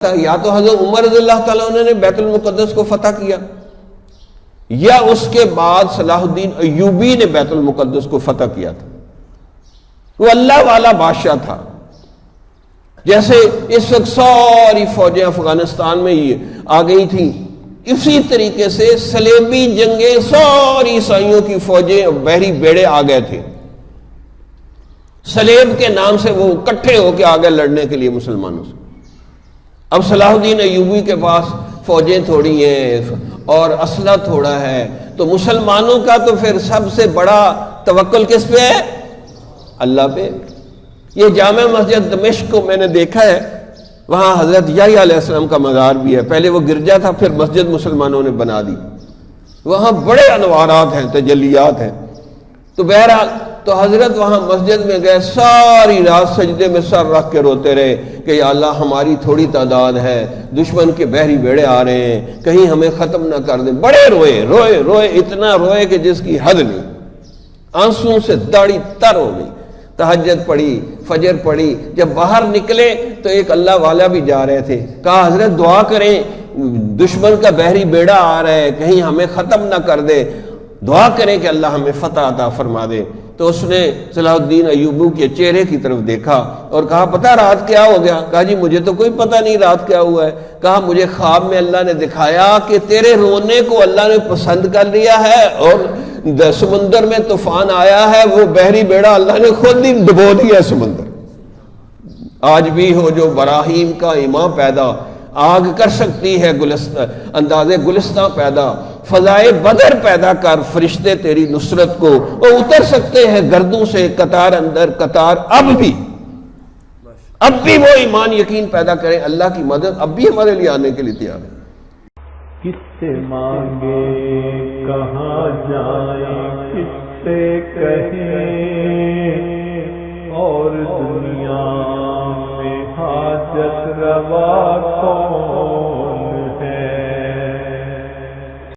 یا تو حضرت عمر رضی اللہ تعالیٰ عنہ نے بیت المقدس کو فتح کیا، یا اس کے بعد صلاح الدین ایوبی نے بیت المقدس کو فتح کیا تھا۔ وہ اللہ والا بادشاہ تھا۔ جیسے اس وقت ساری فوجیں افغانستان میں ہی آ گئی تھیں، اسی طریقے سے صلیبی جنگیں ساری عیسائیوں کی فوجیں بحری بیڑے آ گئے تھے، صلیب کے نام سے وہ اکٹھے ہو کے آگے لڑنے کے لیے مسلمانوں سے۔ اب صلاح الدین ایوبی کے پاس فوجیں تھوڑی ہیں اور اسلحہ تھوڑا ہے، تو مسلمانوں کا تو پھر سب سے بڑا توکل کس پہ ہے؟ اللہ پہ۔ یہ جامع مسجد دمشق کو میں نے دیکھا ہے، وہاں حضرت یحییٰ علیہ السلام کا مزار بھی ہے، پہلے وہ گرجا تھا پھر مسجد مسلمانوں نے بنا دی، وہاں بڑے انوارات ہیں، تجلیات ہیں۔ تو بہرحال تو حضرت وہاں مسجد میں گئے، ساری رات سجدے میں سر رکھ کے روتے رہے کہ یا اللہ ہماری تھوڑی تعداد ہے، دشمن کے بحری بیڑے آ رہے ہیں، کہیں ہمیں ختم نہ کر دیں۔ بڑے روئے روئے روئے، اتنا روئے کہ جس کی حد نہیں، آنسوں سے داڑھی تر ہو گئی۔ تہجد پڑھی، فجر پڑھی، جب باہر نکلے تو ایک اللہ والا بھی جا رہے تھے، کہا حضرت دعا کریں، دشمن کا بحری بیڑا آ رہا ہے، کہیں ہمیں ختم نہ کر دے، دعا کریں کہ اللہ ہمیں فتح عطا فرما دے۔ تو اس نے صلاح الدین ایوبی کے چہرے کی طرف دیکھا اور کہا پتہ رات کیا ہو گیا؟ کہا جی مجھے تو کوئی پتہ نہیں رات کیا ہوا ہے۔ کہا مجھے خواب میں اللہ نے دکھایا کہ تیرے رونے کو اللہ نے پسند کر لیا ہے، اور سمندر میں طوفان آیا ہے، وہ بحری بیڑا اللہ نے خود ہی ڈبو دیا سمندر۔ آج بھی ہو جو براہیم کا ایماں پیدا، آگ کر سکتی ہے اندازے گلستہ پیدا، فضائے بدر پیدا کر فرشتے تیری نصرت کو، اور اتر سکتے ہیں گردوں سے قطار اندر قطار۔ اب بھی وہ ایمان یقین پیدا کریں، اللہ کی مدد اب بھی ہمارے لیے آنے کے لیے تیار ہے۔ کس سے مانگے کہاں جائیں، کس سے کہیں، اور دنیا میں حاجت روا کون